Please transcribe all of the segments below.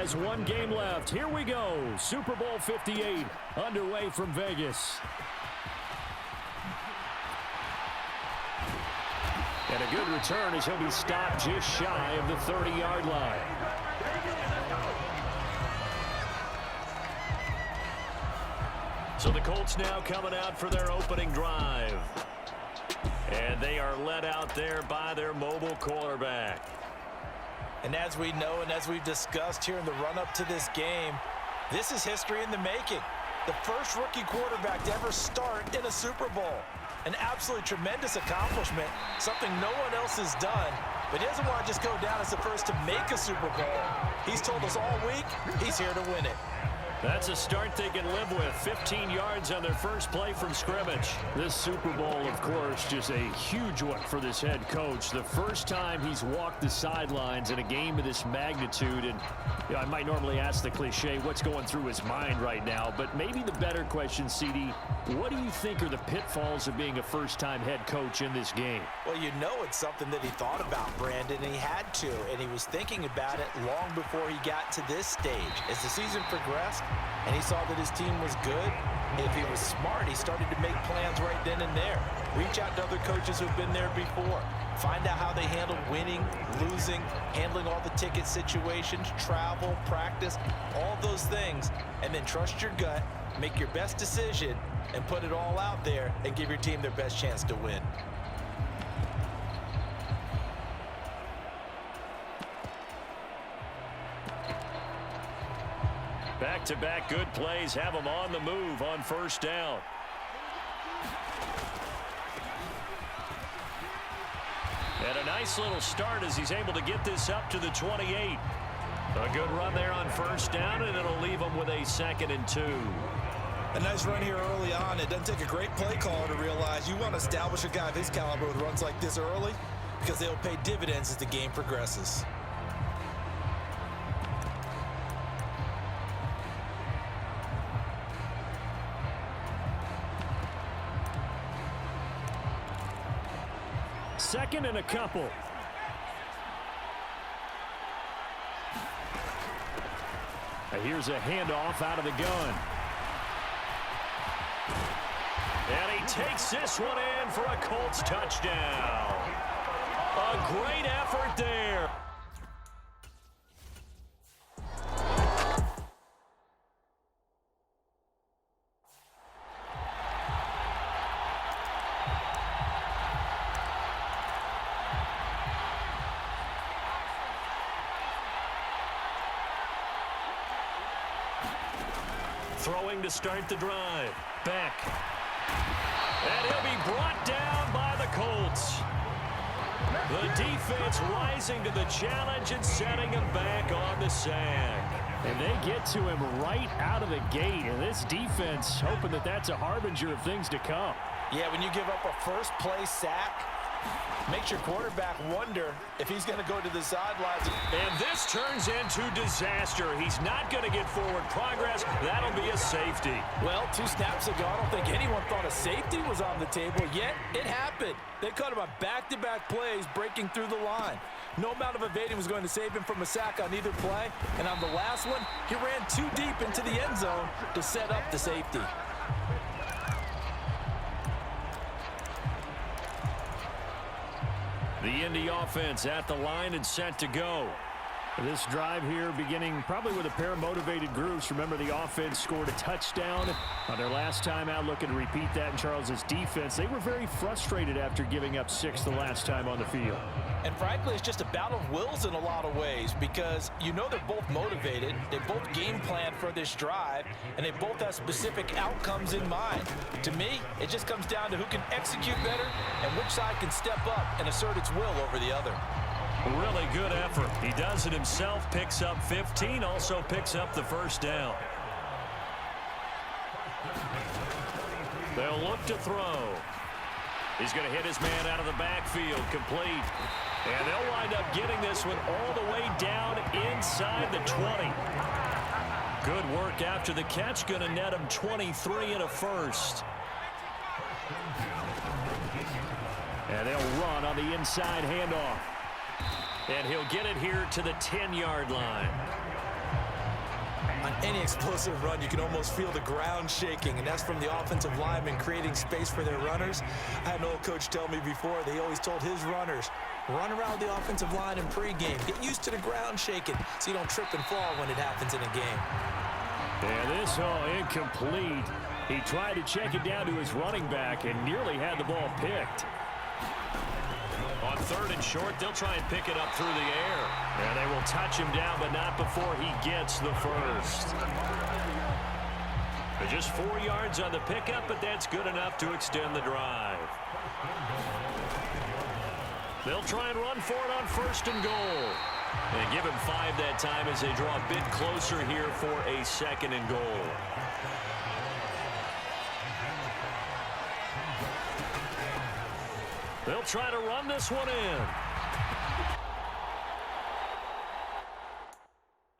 has one game left. Here we go. Super Bowl 58 underway from Vegas. And a good return as he'll be stopped just shy of the 30-yard line. So the Colts now coming out for their opening drive. And they are led out there by their mobile quarterback. And as we know and as we've discussed here in the run-up to this game, this is history in the making. The first rookie quarterback to ever start in a Super Bowl. An absolutely tremendous accomplishment, something no one else has done. But he doesn't want to just go down as the first to make a Super Bowl. He's told us all week he's here to win it. That's a start they can live with. 15 yards on their first play from scrimmage. This Super Bowl, of course, just a huge one for this head coach. The first time he's walked the sidelines in a game of this magnitude. And you know, I might normally ask the cliche, what's going through his mind right now? But maybe the better question, CD, what do you think are the pitfalls of being a first-time head coach in this game? Well, you know it's something that he thought about, Brandon, and he had to. And he was thinking about it long before he got to this stage. As the season progressed, and he saw that his team was good, if he was smart, he started to make plans right then and there. Reach out to other coaches who've been there before. Find out how they handle winning, losing, handling all the ticket situations, travel, practice, all those things. And then trust your gut, make your best decision, and put it all out there and give your team their best chance to win. Back-to-back good plays have him on the move on first down. And a nice little start as he's able to get this up to the 28. A good run there on first down, and it'll leave him with a 2nd and 2. A nice run here early on. It doesn't take a great play caller to realize you want to establish a guy of his caliber with runs like this early because they'll pay dividends as the game progresses. Second and a couple. Here's a handoff out of the gun. And he takes this one in for a Colts touchdown. A great effort there. Throwing to start the drive. Beck. And he'll be brought down by the Colts. The defense rising to the challenge and setting him back on the sand. And they get to him right out of the gate. And this defense hoping that that's a harbinger of things to come. Yeah, when you give up a first play sack, makes your quarterback wonder if he's going to go to the sidelines. And this turns into disaster. He's not going to get forward progress. That'll be a safety. Well, 2 snaps ago, I don't think anyone thought a safety was on the table, yet it happened. They caught him on back-to-back plays breaking through the line. No amount of evading was going to save him from a sack on either play. And on the last one, he ran too deep into the end zone to set up the safety. The Indy offense at the line and set to go. This drive here beginning probably with a pair of motivated groups. Remember, the offense scored a touchdown on their last time out, looking to repeat that in Charles's defense. They were very frustrated after giving up 6 the last time on the field. And frankly, it's just a battle of wills in a lot of ways because you know they're both motivated. They both game plan for this drive, and they both have specific outcomes in mind. To me, it just comes down to who can execute better and which side can step up and assert its will over the other. Really good effort. He does it himself, picks up 15, also picks up the first down. They'll look to throw. He's going to hit his man out of the backfield, complete. And they'll wind up getting this one all the way down inside the 20. Good work after the catch, going to net him 23 and a first. And they'll run on the inside handoff. And he'll get it here to the 10-yard line. Any explosive run, you can almost feel the ground shaking, and that's from the offensive linemen creating space for their runners. I had an old coach tell me before, they always told his runners, run around the offensive line in pregame. Get used to the ground shaking so you don't trip and fall when it happens in a game. And this, incomplete. He tried to check it down to his running back and nearly had the ball picked. On 3rd and short, they'll try and pick it up through the air. And they will touch him down, but not before he gets the first. They're just 4 yards on the pickup, but that's good enough to extend the drive. They'll try and run for it on 1st and goal. And give him 5 that time as they draw a bit closer here for a 2nd and goal. They'll try to run this one in.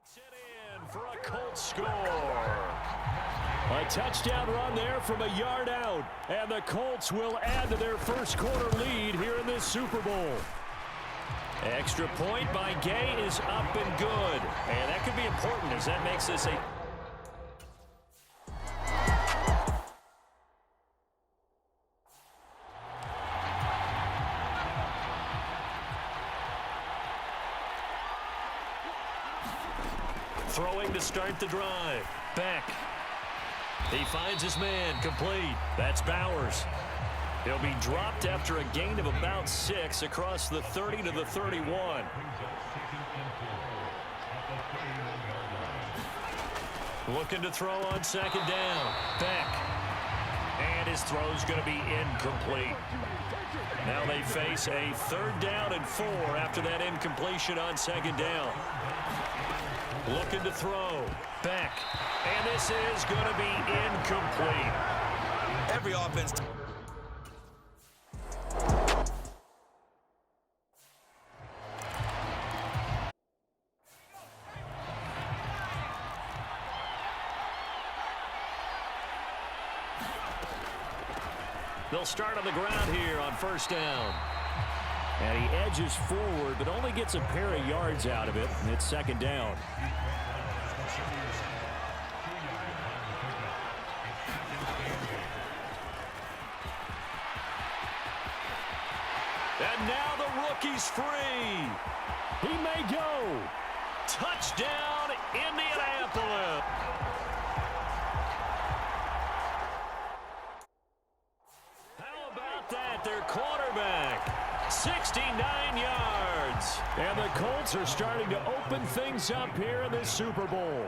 Sit in for a Colts score. A touchdown run there from a yard out. And the Colts will add to their first quarter lead here in this Super Bowl. Extra point by Gay is up and good. And that could be important as that makes this a... Throwing to start the drive. Beck. He finds his man complete. That's Bowers. He'll be dropped after a gain of about 6 across the 30 to the 31. Looking to throw on 2nd down. Beck. And his throw's going to be incomplete. Now they face a 3rd down and 4 after that incompletion on 2nd down. Looking to throw. Beck. And this is going to be incomplete. Every offense. They'll start on the ground here on 1st down. And he edges forward, but only gets a pair of yards out of it, and it's 2nd down. And now the rookie's free. He may go. Touchdown, Indianapolis. How about that? Their quarterback, 69 yards. And the Colts are starting to open things up here in this Super Bowl.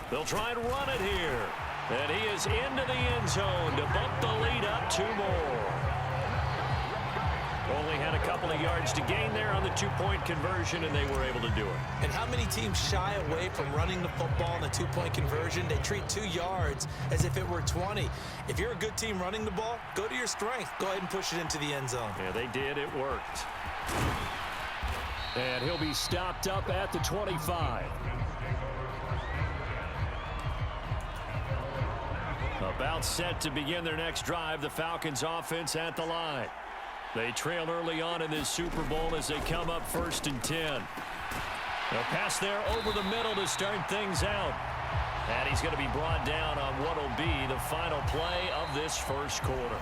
They'll try and run it here. And he is into the end zone to bump the lead up 2 more. Only had a couple of yards to gain there on the 2-point conversion, and they were able to do it. And how many teams shy away from running the football in the 2-point conversion? They treat 2 yards as if it were 20. If you're a good team running the ball, go to your strength. Go ahead and push it into the end zone. Yeah, they did. It worked. And he'll be stopped up at the 25. About set to begin their next drive, the Falcons offense at the line. They trail early on in this Super Bowl as they come up 1st and 10. They'll pass there over the middle to start things out. And he's going to be brought down on what will be the final play of this first quarter.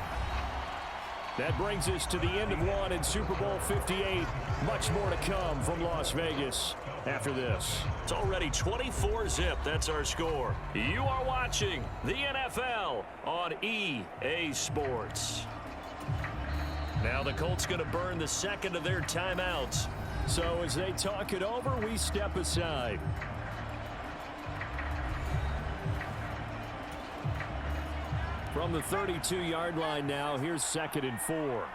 That brings us to the end of one in Super Bowl 58. Much more to come from Las Vegas after this. It's already 24-zip. That's our score. You are watching the NFL on EA Sports. Now the Colts going to burn the 2nd of their timeouts. So as they talk it over, we step aside. From the 32-yard line now, here's 2nd and 4.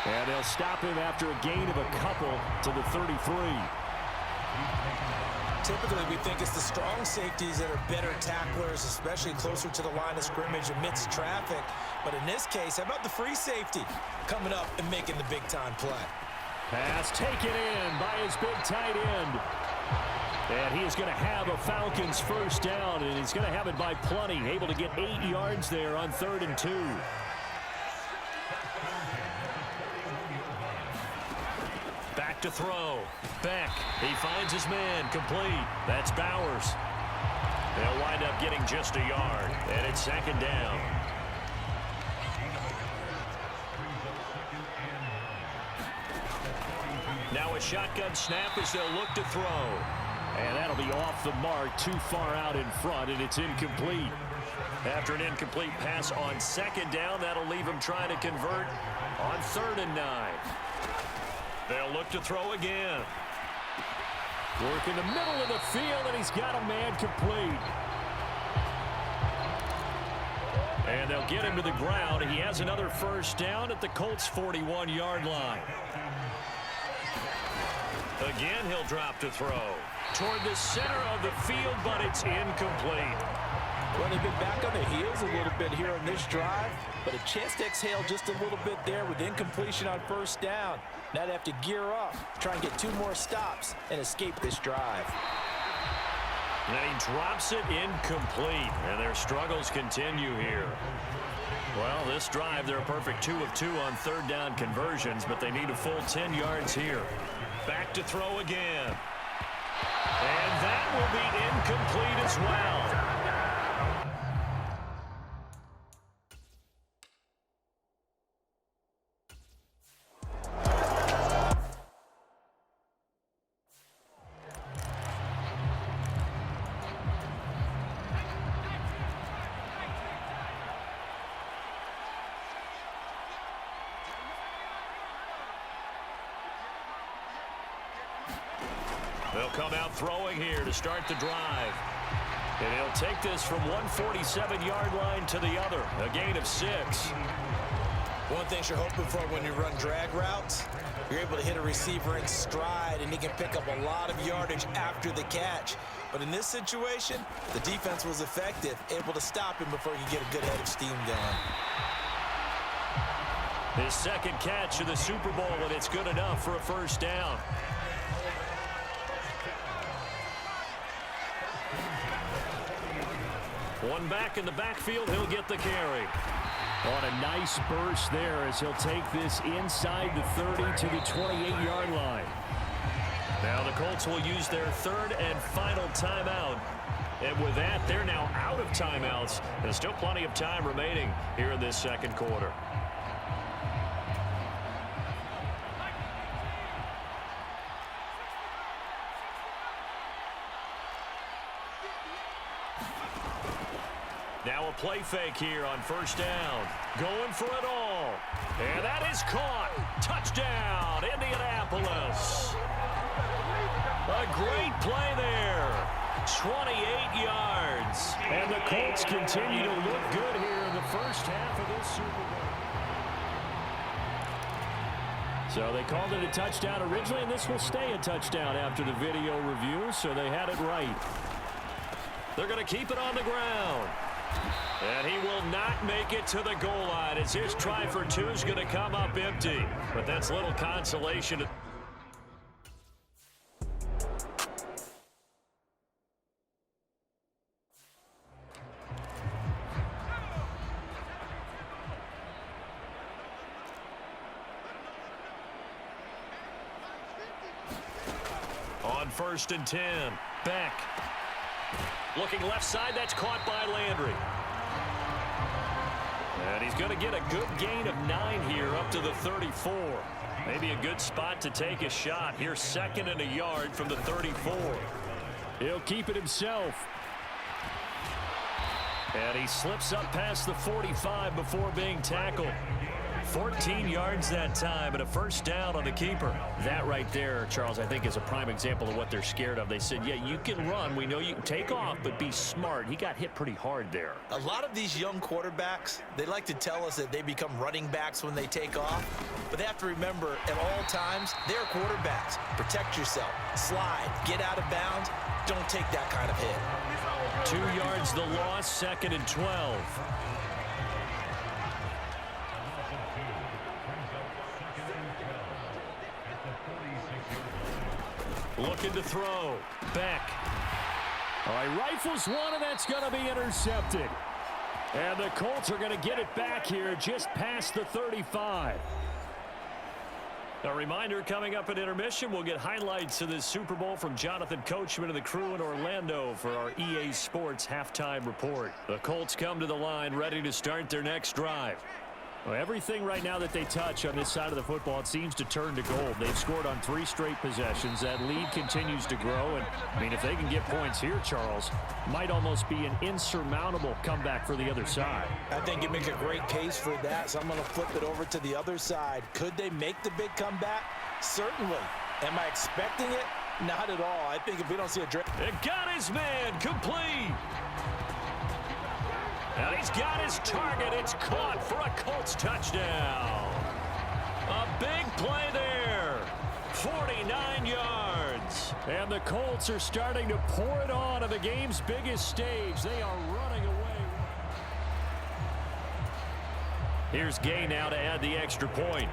And they'll stop him after a gain of a couple to the 33. Typically, we think it's the strong safeties that are better tacklers, especially closer to the line of scrimmage amidst traffic. But in this case, how about the free safety coming up and making the big-time play? Pass taken in by his big tight end. And he is going to have a Falcons 1st down, and he's going to have it by plenty. Able to get 8 yards there on 3rd and 2. back to throw. Beck, he finds his man, complete. That's Bowers. They'll wind up getting just a yard, and it's second down. Now a shotgun snap as they'll look to throw. And that'll be off the mark, too far out in front, and it's incomplete. After an incomplete pass on second down, that'll leave him trying to convert on 3rd and 9. They'll look to throw again. Work in the middle of the field, and he's got a man complete. And they'll get him to the ground. He has another first down at the Colts' 41-yard line. Again, he'll drop to throw toward the center of the field, but it's incomplete. Well, they've been back on their heels a little bit here on this drive, but a chance to exhale just a little bit there with incompletion on first down. Now they have to gear up, try and get 2 more stops, and escape this drive. And he drops it incomplete, and their struggles continue here. Well, this drive, they're a perfect 2 of 2 on 3rd down conversions, but they need a full 10 yards here. Back to throw again. And that will be incomplete as well. They'll come out throwing here to start the drive. And he'll take this from 147-yard line to the other, a gain of 6. One thing you're hoping for when you run drag routes, you're able to hit a receiver in stride, and he can pick up a lot of yardage after the catch. But in this situation, the defense was effective, able to stop him before he could get a good head of steam going. His second catch of the Super Bowl, and it's good enough for a first down. One back in the backfield, he'll get the carry. On a nice burst there as he'll take this inside the 30 to the 28-yard line. Now the Colts will use their 3rd and final timeout. And with that, they're now out of timeouts. There's still plenty of time remaining here in this second quarter. Now a play fake here on first down. Going for it all. And that is caught. Touchdown, Indianapolis. A great play there. 28 yards. And the Colts continue to look good here in the first half of this Super Bowl. So they called it a touchdown originally, and this will stay a touchdown after the video review, so they had it right. They're going to keep it on the ground. And he will not make it to the goal line as his try for 2 is going to come up empty. But that's little consolation. On 1st and 10, Beck. Looking left side, that's caught by Landry. And he's going to get a good gain of 9 here up to the 34. Maybe a good spot to take a shot. Here's 2nd and a yard from the 34. He'll keep it himself. And he slips up past the 45 before being tackled. 14 yards that time and a first down on the keeper. That right there, Charles, I think is a prime example of what they're scared of. They said, yeah, you can run. We know you can take off, but be smart. He got hit pretty hard there. A lot of these young quarterbacks, they like to tell us that they become running backs when they take off. But they have to remember, at all times, they're quarterbacks. Protect yourself. Slide. Get out of bounds. Don't take that kind of hit. 2 yards the loss, 2nd and 12. Looking to throw. Beck. All right, rifles one, and that's going to be intercepted. And the Colts are going to get it back here just past the 35. A reminder, coming up at intermission, we'll get highlights of this Super Bowl from Jonathan Coachman and the crew in Orlando for our EA Sports halftime report. The Colts come to the line ready to start their next drive. Well, everything right now that they touch on this side of the football, it seems to turn to gold. They've scored on 3 straight possessions. That lead continues to grow. And, I mean, if they can get points here, Charles, might almost be an insurmountable comeback for the other side. I think you make a great case for that, so I'm going to flip it over to the other side. Could they make the big comeback? Certainly. Am I expecting it? Not at all. I think if we don't see a drift. It got his man complete. And he's got his target. It's caught for a Colts touchdown. A big play there. 49 yards. And the Colts are starting to pour it on the game's biggest stage. They are running away. Here's Gay now to add the extra point.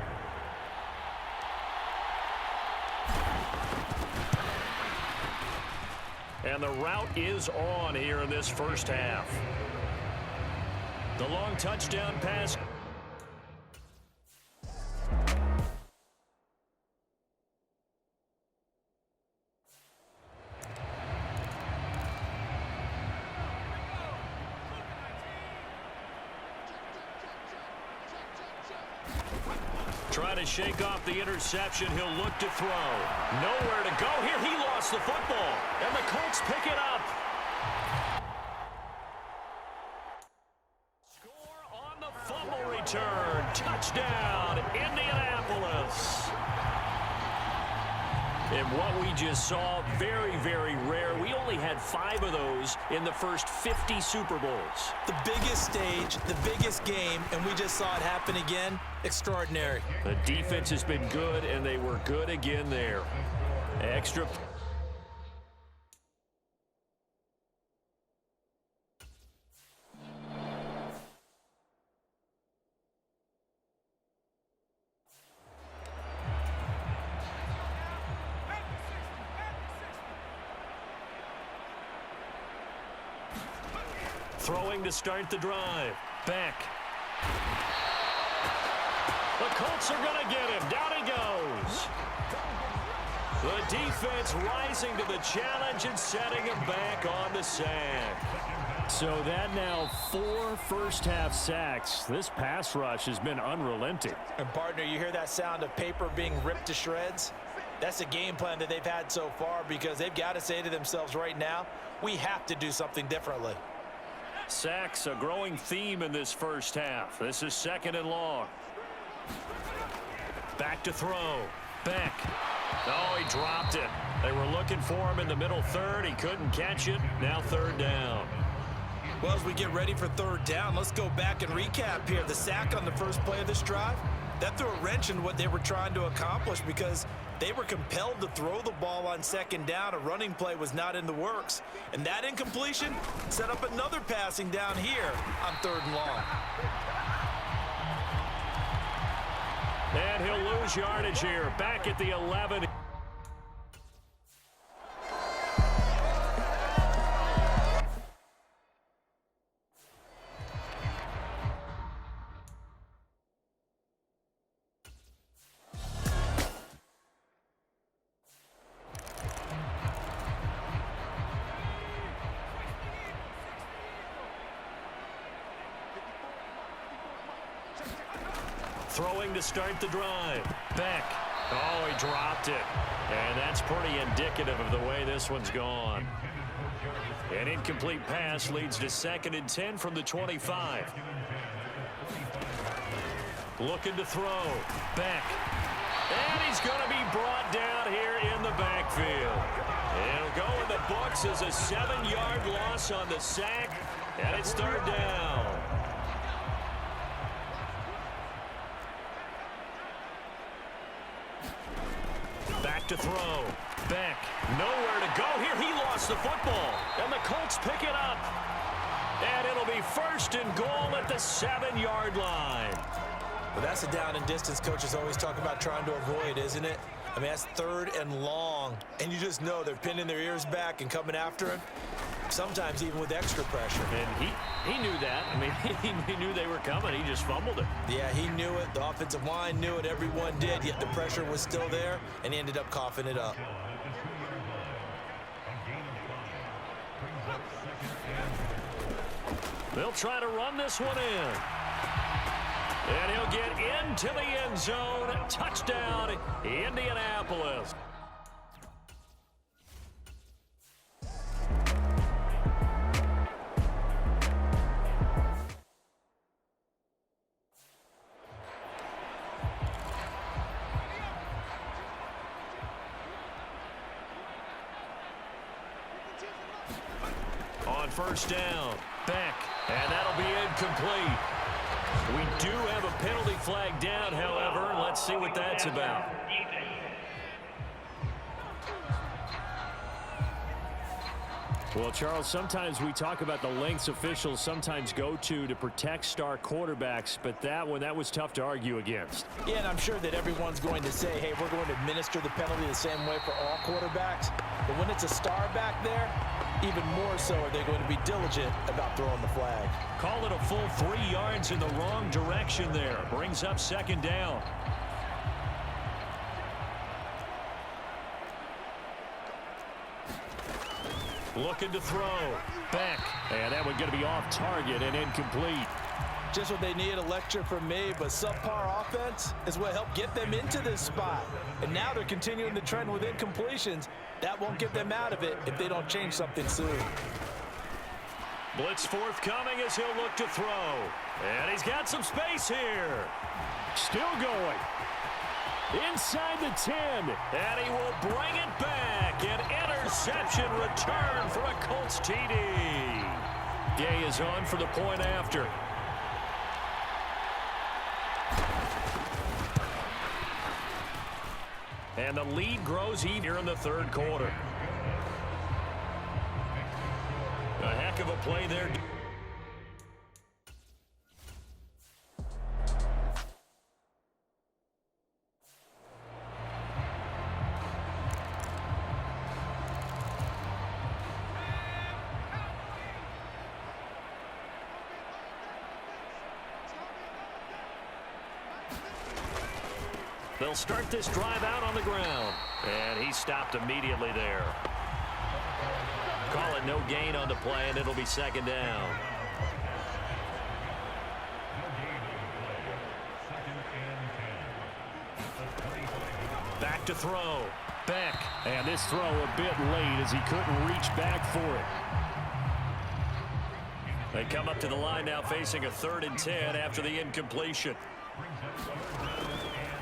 And the route is on here in this first half. The long touchdown pass. Trying to shake off the interception. He'll look to throw. Nowhere to go here. He lost the football. And the Colts pick it up. Return. Touchdown, Indianapolis. And what we just saw, very, very rare. We only had 5 of those in the first 50 Super Bowls. The biggest stage, the biggest game, and we just saw it happen again. Extraordinary. The defense has been good, and they were good again there. Extra. Throwing to start the drive. Back. The Colts are going to get him. Down he goes. The defense rising to the challenge and setting him back on the sack. So that now 4 first-half sacks. This pass rush has been unrelenting. And, partner, you hear that sound of paper being ripped to shreds? That's a game plan that they've had so far because they've got to say to themselves right now, we have to do something differently. Sacks, a growing theme in this first half. This is 2nd and long. Back to throw. Beck. Oh, he dropped it. They were looking for him in the middle third. He couldn't catch it. Now 3rd down. Well, as we get ready for 3rd down, let's go back and recap here. The sack on the first play of this drive, that threw a wrench in what they were trying to accomplish because they were compelled to throw the ball on 2nd down. A running play was not in the works. And that incompletion set up another passing down here on 3rd and long. And he'll lose yardage here. Back at the 11. Throwing to start the drive. Beck. Oh, he dropped it. And that's pretty indicative of the way this one's gone. An incomplete pass leads to 2nd and 10 from the 25. Looking to throw. Beck. And he's going to be brought down here in the backfield. It'll go in the books as a 7-yard loss on the sack. And it's 3rd down. Back to throw. Beck. Nowhere to go here. He lost the football. And the Colts pick it up. And it'll be 1st and goal at the 7-yard line. Well, that's a down and distance coaches always talk about trying to avoid, isn't it? I mean, that's 3rd and long. And you just know they're pinning their ears back and coming after him. sometimes even with extra pressure. And he knew that. I mean, he knew they were coming. He just fumbled it. Yeah, he knew it. The offensive line knew it. Everyone did, yet the pressure was still there, and he ended up coughing it up. They'll try to run this one in. And he'll get into the end zone. Touchdown, Indianapolis. On first down, Beck, and that'll be incomplete. We do have a penalty flag down, however, and let's see what that's about. Well, Charles, sometimes we talk about the lengths officials sometimes go to protect star quarterbacks, but that was tough to argue against. Yeah, and I'm sure that everyone's going to say, hey, we're going to administer the penalty the same way for all quarterbacks. But when it's a star back there, even more so are they going to be diligent about throwing the flag. Call it a full 3 yards in the wrong direction there. Brings up second down. Looking to throw. Beck. And that one's going to be off target and incomplete. Just what they need, a lecture from me, but subpar offense is what helped get them into this spot. And now they're continuing the trend with incompletions. That won't get them out of it if they don't change something soon. Blitz forthcoming as he'll look to throw. And he's got some space here. Still going. Inside the 10. And he will bring it back. An interception return for a Colts TD. Gay is on for the point after. And the lead grows even here in the third quarter. A heck of a play there. They'll start this drive out on the ground. And he stopped immediately there. Call it no gain on the play, and it'll be second down. Back to throw. Beck. And this throw a bit late as he couldn't reach back for it. They come up to the line now facing a 3rd and 10 after the incompletion.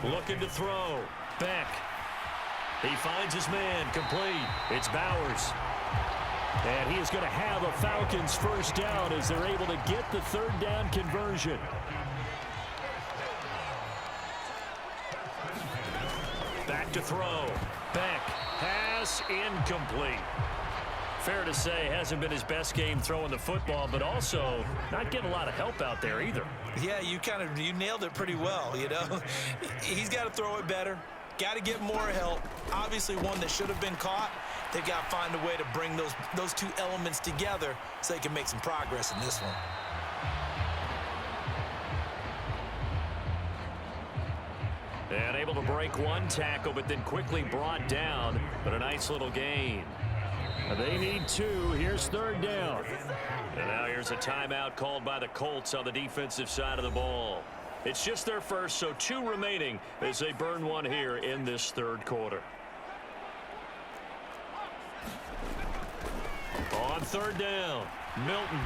Looking to throw. Beck. He finds his man. Complete. It's Bowers. And he is going to have a Falcons first down as they're able to get the 3rd down conversion. Back to throw. Beck. Pass incomplete. Fair to say, hasn't been his best game throwing the football, but also not getting a lot of help out there either. Yeah, you nailed it pretty well, you know. He's got to throw it better. Got to get more help. Obviously one that should have been caught. They've got to find a way to bring those two elements together so they can make some progress in this one. And able to break one tackle, but then quickly brought down. But a nice little gain. They need 2. Here's 3rd down. And now here's a timeout called by the Colts on the defensive side of the ball. It's just their first, so 2 remaining as they burn one here in this 3rd quarter. On 3rd down, Milton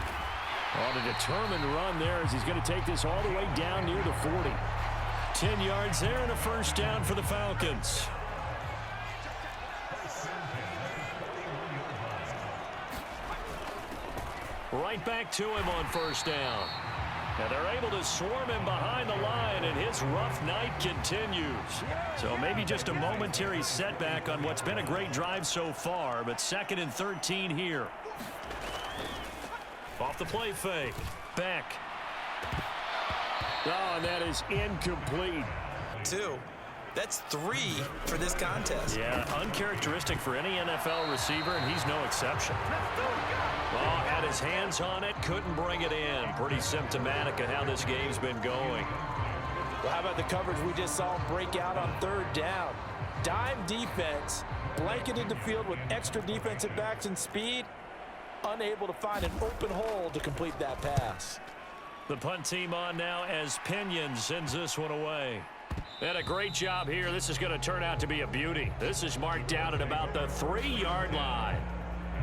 on a determined run there as he's going to take this all the way down near the 40. 10 yards there and a first down for the Falcons. Right back to him on first down. And they're able to swarm him behind the line, and his rough night continues. So maybe just a momentary setback on what's been a great drive so far, but 2nd and 13 here. Off the play fake. Beck. Oh, and that is incomplete. 2. That's 3 for this contest. Yeah, uncharacteristic for any NFL receiver, and he's no exception. Well, had his hands on it, couldn't bring it in. Pretty symptomatic of how this game's been going. Well, how about the coverage we just saw him break out on 3rd down? Dime defense, blanketed the field with extra defensive backs and speed, unable to find an open hole to complete that pass. The punt team on now as Pinion sends this one away. And a great job here. This is going to turn out to be a beauty. This is marked down at about the 3-yard line.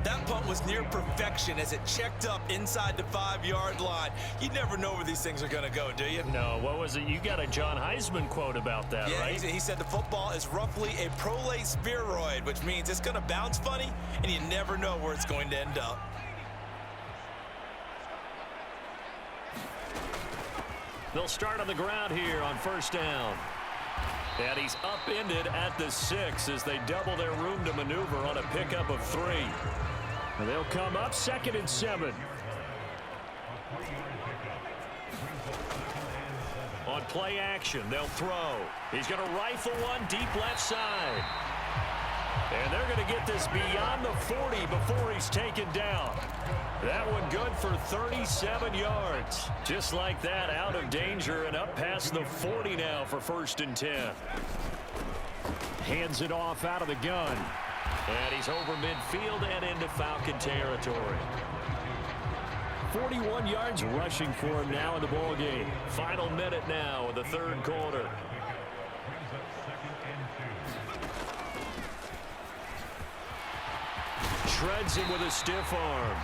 That punt was near perfection as it checked up inside the 5-yard line. You never know where these things are going to go, do you? No, what was it? You got a John Heisman quote about that, yeah, right? He said the football is roughly a prolate spheroid, which means it's going to bounce funny, and you never know where it's going to end up. They'll start on the ground here on 1st down. And he's upended at the 6 as they double their room to maneuver on a pickup of 3. And they'll come up 2nd and 7. On play action, they'll throw. He's going to rifle one deep left side. And they're going to get this beyond the 40 before he's taken down. That one good for 37 yards. Just like that, out of danger and up past the 40 now for 1st and 10. Hands it off out of the gun. And he's over midfield and into Falcon territory. 41 yards rushing for him now in the ball game. Final minute now of the 3rd quarter. Shreds him with a stiff arm.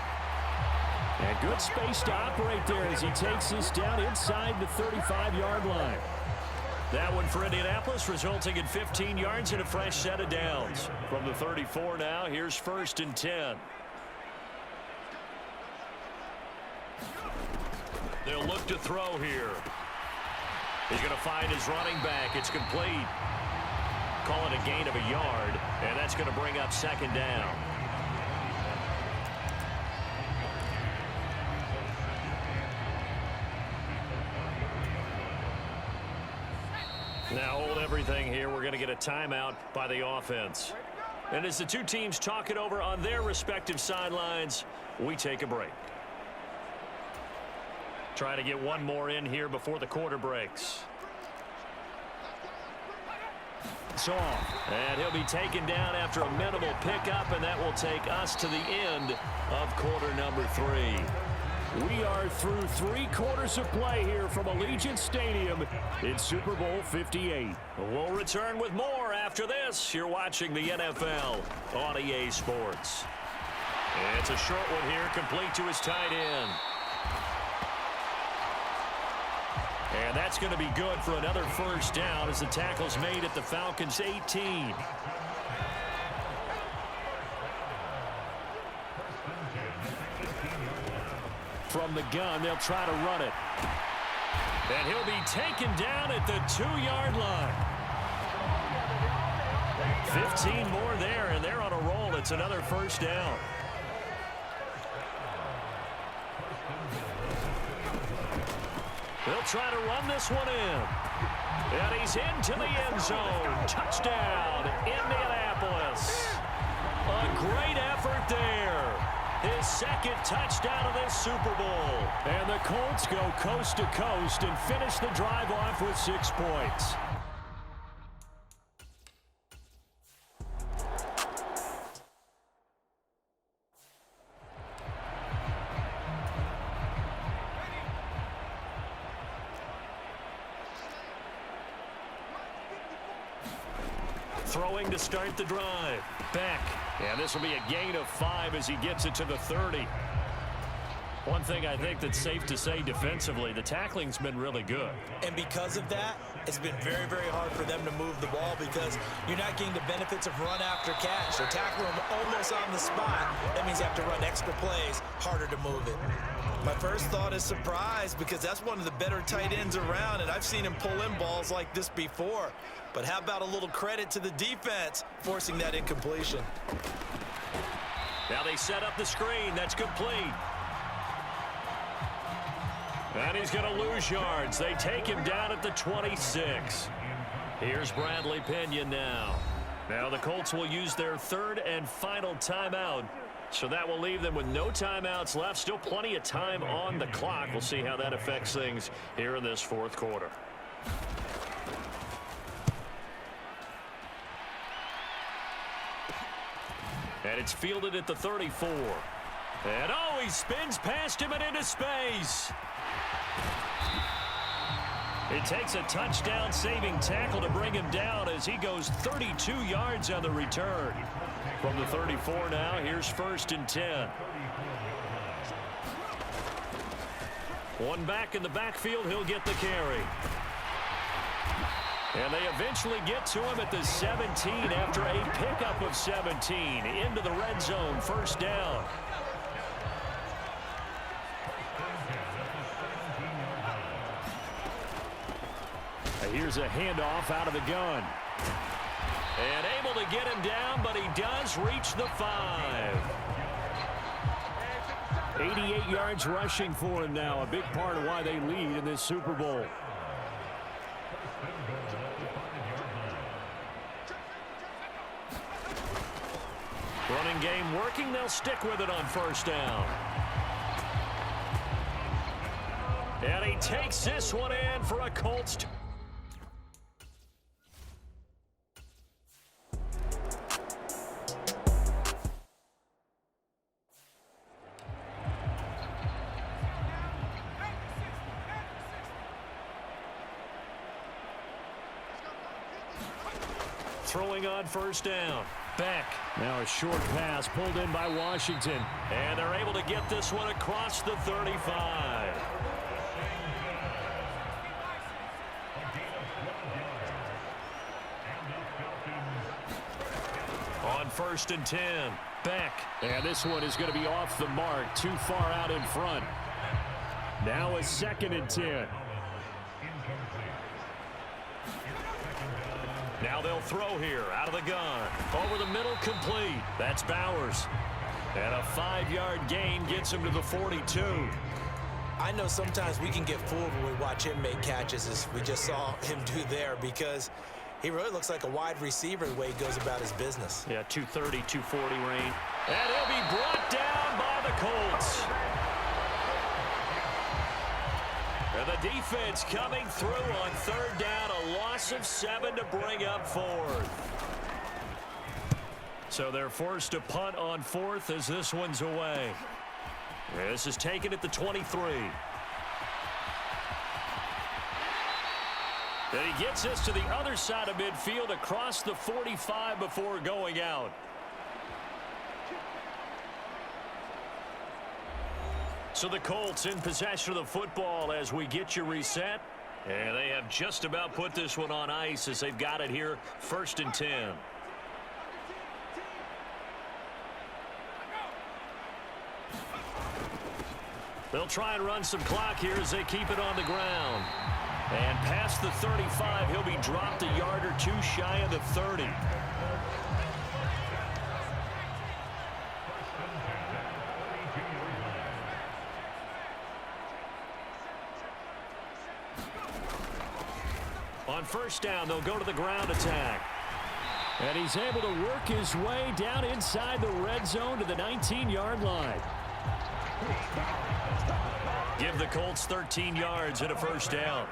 And good space to operate there as he takes this down inside the 35-yard line. That one for Indianapolis, resulting in 15 yards and a fresh set of downs. From the 34 now, here's 1st and 10. They'll look to throw here. He's going to find his running back. It's complete. Call it a gain of a yard, and that's going to bring up 2nd down. Now hold everything here. We're going to get a timeout by the offense. And as the two teams talk it over on their respective sidelines, we take a break. Try to get one more in here before the quarter breaks. It's off. And he'll be taken down after a minimal pickup, and that will take us to the end of quarter number 3. We are through 3 quarters of play here from Allegiant Stadium in Super Bowl 58. We'll return with more after this. You're watching the NFL on EA Sports. It's a short one here, complete to his tight end. And that's going to be good for another 1st down as the tackle's made at the Falcons' 18. From the gun, they'll try to run it. And he'll be taken down at the 2-yard line. 15 more there, and they're on a roll. It's another 1st down. They'll try to run this one in. And he's into the end zone. Touchdown, Indianapolis. A great effort there. His 2nd touchdown of this Super Bowl. And the Colts go coast to coast and finish the drive off with 6 points. Throwing to start the drive. Beck. And this will be a gain of 5 as he gets it to the 30. One thing I think that's safe to say defensively, the tackling's been really good. And because of that, it's been very, very hard for them to move the ball because you're not getting the benefits of run after catch. They're tackling them almost on the spot. That means you have to run extra plays, harder to move it. My first thought is surprise because that's one of the better tight ends around, and I've seen him pull in balls like this before. But how about a little credit to the defense forcing that incompletion? Now they set up the screen. That's complete. And he's going to lose yards. They take him down at the 26. Here's Bradley Pinion now. Now the Colts will use their third and final timeout. So that will leave them with no timeouts left. Still plenty of time on the clock. We'll see how that affects things here in this fourth quarter. And it's fielded at the 34. And oh, he spins past him and into space. It takes a touchdown-saving tackle to bring him down as he goes 32 yards on the return. From the 34 now, here's 1st and 10. One back in the backfield, he'll get the carry. And they eventually get to him at the 17 after a pickup of 17 into the red zone, 1st down. Here's a handoff out of the gun. And able to get him down, but he does reach the 5. 88 yards rushing for him now, a big part of why they lead in this Super Bowl. Running game working, they'll stick with it on 1st down. And he takes this one in for a Colts. Throwing on 1st down. Beck. Now a short pass pulled in by Washington. And they're able to get this one across the 35. On 1st and 10. Beck. And this one is going to be off the mark. Too far out in front. Now a 2nd and 10. Now they'll throw here out of the gun. Over the middle, complete. That's Bowers. And a 5-yard gain gets him to the 42. I know sometimes we can get fooled when we watch him make catches, as we just saw him do there, because he really looks like a wide receiver the way he goes about his business. Yeah, 230, 240 range. And he'll be brought down by the Colts. And the defense coming through on 3rd down, a loss of 7 to bring up 4th. So they're forced to punt on 4th as this one's away. This is taken at the 23. And he gets us to the other side of midfield across the 45 before going out. So the Colts in possession of the football as we get you reset. And they have just about put this one on ice as they've got it here, 1st and 10. They'll try and run some clock here as they keep it on the ground. And past the 35, he'll be dropped a yard or two shy of the 30. On 1st down, they'll go to the ground attack. And he's able to work his way down inside the red zone to the 19-yard line. Give the Colts 13 yards and a 1st down.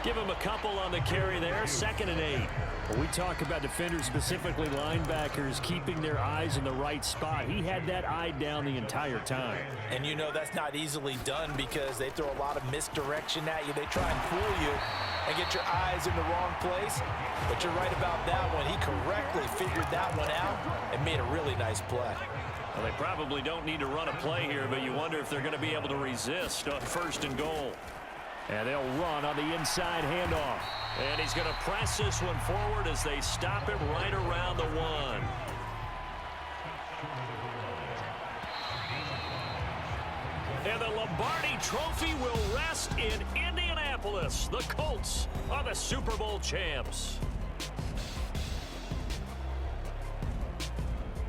Give him a couple on the carry there, 2nd and 8. When we talk about defenders, specifically linebackers, keeping their eyes in the right spot. He had that eye down the entire time. And you know that's not easily done because they throw a lot of misdirection at you. They try and fool you and get your eyes in the wrong place. But you're right about that one. He correctly figured that one out and made a really nice play. Well, they probably don't need to run a play here, but you wonder if they're going to be able to resist on 1st and goal. And they'll run on the inside handoff. And he's going to press this one forward as they stop him right around the 1. And the Lombardi Trophy will rest in Indianapolis. The Colts are the Super Bowl champs.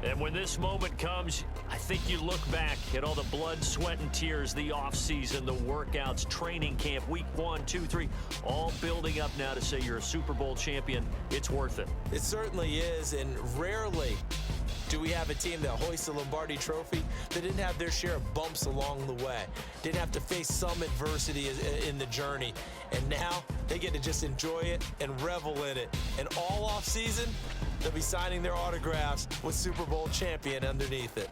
And And when this moment comes, I think you look back at all the blood, sweat, and tears, the offseason, the workouts, training camp, week 1, 2, 3, all building up now to say you're a Super Bowl champion. It's worth it. It certainly is, and rarely do we have a team that hoists a Lombardi trophy that didn't have their share of bumps along the way, didn't have to face some adversity in the journey, and now they get to just enjoy it and revel in it. And all off season, they'll be signing their autographs with Super Bowl champion underneath it.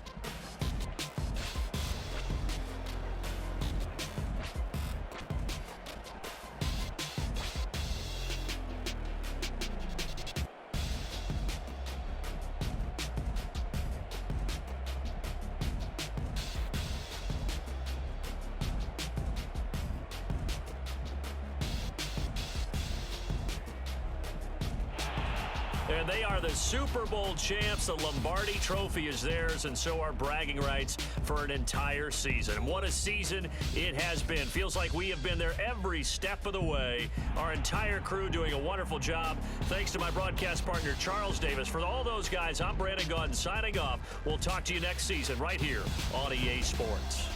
And they are the Super Bowl champs. The Lombardi trophy is theirs, and so are bragging rights for an entire season. And what a season it has been. Feels like we have been there every step of the way. Our entire crew doing a wonderful job. Thanks to my broadcast partner, Charles Davis. For all those guys, I'm Brandon Gaudin signing off. We'll talk to you next season right here on EA Sports.